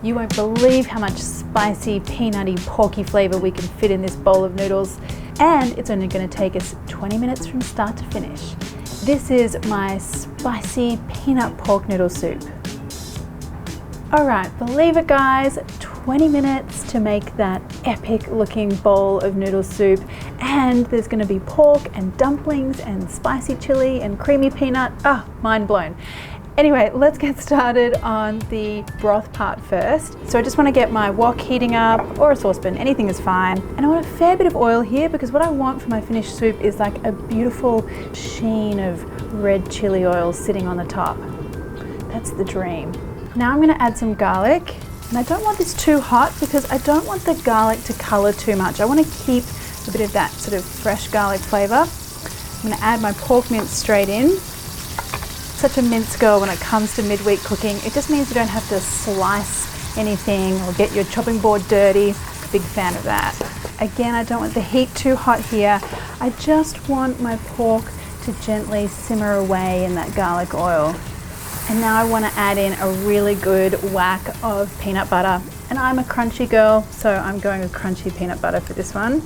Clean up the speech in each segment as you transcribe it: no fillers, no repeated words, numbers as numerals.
You won't believe how much spicy, peanutty, porky flavor we can fit in this bowl of noodles. And it's only going to take us 20 minutes from start to finish. This is my spicy peanut pork noodle soup. Alright, believe it guys, 20 minutes to make that epic looking bowl of noodle soup, and there's going to be pork and dumplings and spicy chili and creamy peanut. Mind blown. Anyway, let's get started on the broth part first. So I just want to get my wok heating up, or a saucepan, anything is fine. And I want a fair bit of oil here because what I want for my finished soup is like a beautiful sheen of red chili oil sitting on the top. That's the dream. Now I'm going to add some garlic, and I don't want this too hot because I don't want the garlic to color too much. I want to keep a bit of that sort of fresh garlic flavor. I'm going to add my pork mince straight in. Such a mince girl when it comes to midweek cooking. It just means you don't have to slice anything or get your chopping board dirty. Big fan of that. Again, I don't want the heat too hot here. I just want my pork to gently simmer away in that garlic oil. And now I want to add in a really good whack of peanut butter. And I'm a crunchy girl, so I'm going with crunchy peanut butter for this one.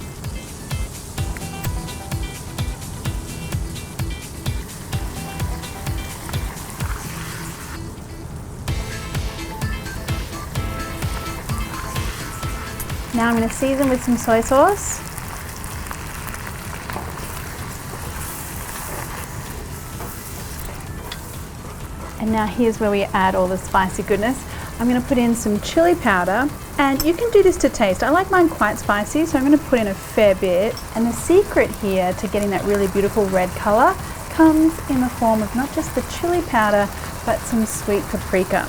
Now I'm going to season with some soy sauce. And now here's where we add all the spicy goodness. I'm going to put in some chili powder, and you can do this to taste. I like mine quite spicy, so I'm going to put in a fair bit. And the secret here to getting that really beautiful red color comes in the form of not just the chili powder, but some sweet paprika.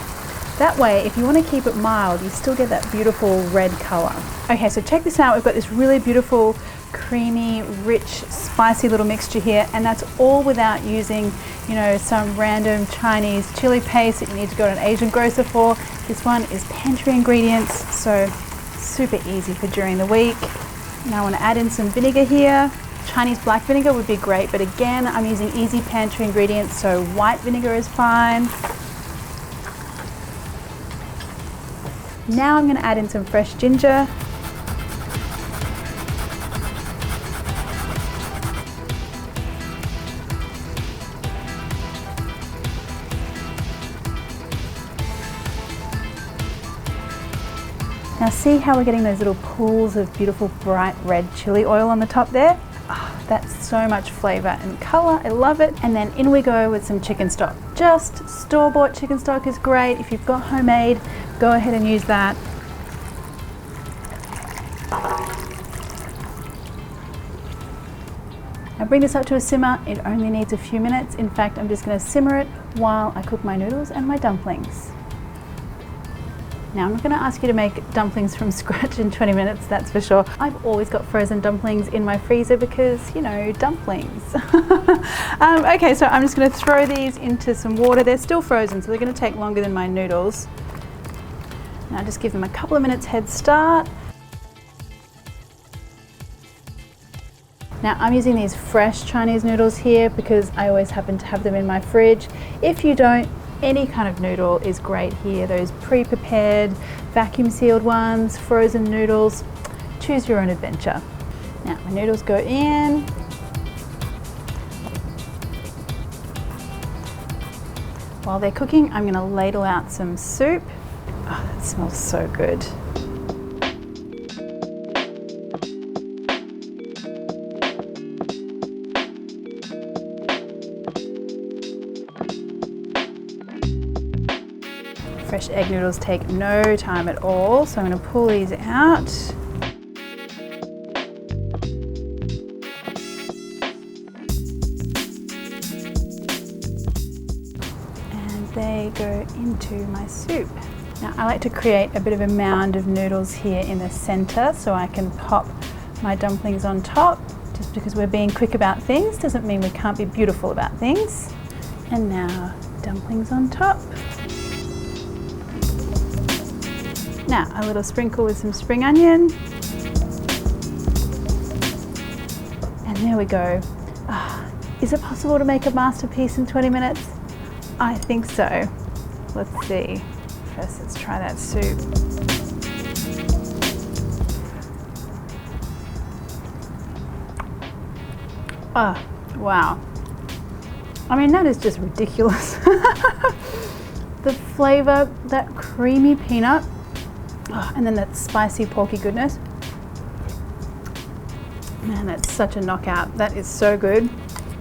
That way, if you want to keep it mild, you still get that beautiful red color. Okay, so check this out. We've got this really beautiful, creamy, rich, spicy little mixture here, and that's all without using, you know, some random Chinese chili paste that you need to go to an Asian grocer for. This one is pantry ingredients, so super easy for during the week. Now I want to add in some vinegar here. Chinese black vinegar would be great, but again, I'm using easy pantry ingredients, so white vinegar is fine. Now I'm going to add in some fresh ginger. Now see how we're getting those little pools of beautiful bright red chili oil on the top there? Oh, that's so much flavor and color, I love it. And then in we go with some chicken stock. Just store-bought chicken stock is great. If you've got homemade, go ahead and use that. Now bring this up to a simmer. It only needs a few minutes. In fact, I'm just going to simmer it while I cook my noodles and my dumplings. Now I'm not going to ask you to make dumplings from scratch in 20 minutes, that's for sure. I've always got frozen dumplings in my freezer because, you know, dumplings. Okay, so I'm just going to throw these into some water. They're still frozen, so they're going to take longer than my noodles. Now just give them a couple of minutes head start. Now I'm using these fresh Chinese noodles here because I always happen to have them in my fridge. If you don't, any kind of noodle is great here. Those pre-prepared, vacuum sealed ones, frozen noodles, choose your own adventure. Now my noodles go in. While they're cooking, I'm going to ladle out some soup. Oh, that smells so good. Fresh egg noodles take no time at all, so I'm going to pull these out. And they go into my soup. Now I like to create a bit of a mound of noodles here in the center so I can pop my dumplings on top. Just because we're being quick about things doesn't mean we can't be beautiful about things. And now dumplings on top. Now a little sprinkle with some spring onion. And there we go. Is it possible to make a masterpiece in 20 minutes? I think so. Let's see. delicious. Let's try that soup. Oh, wow. I mean, that is just ridiculous. The flavor, that creamy peanut, oh, and then that spicy porky goodness. Man, that's such a knockout. That is so good.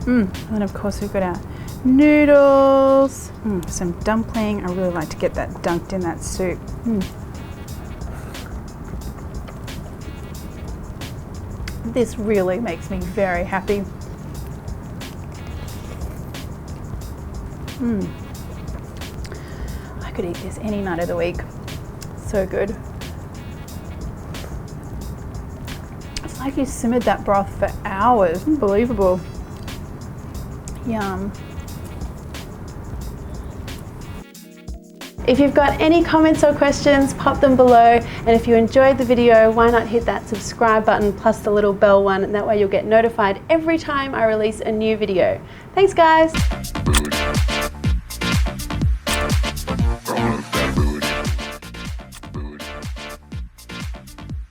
And then of course we've got our noodles, some dumpling. I really like to get that dunked in that soup. This really makes me very happy. I could eat this any night of the week. So good. It's like you simmered that broth for hours. Unbelievable. Yum. If you've got any comments or questions, pop them below. And if you enjoyed the video, why not hit that subscribe button plus the little bell one, and that way you'll get notified every time I release a new video. Thanks guys.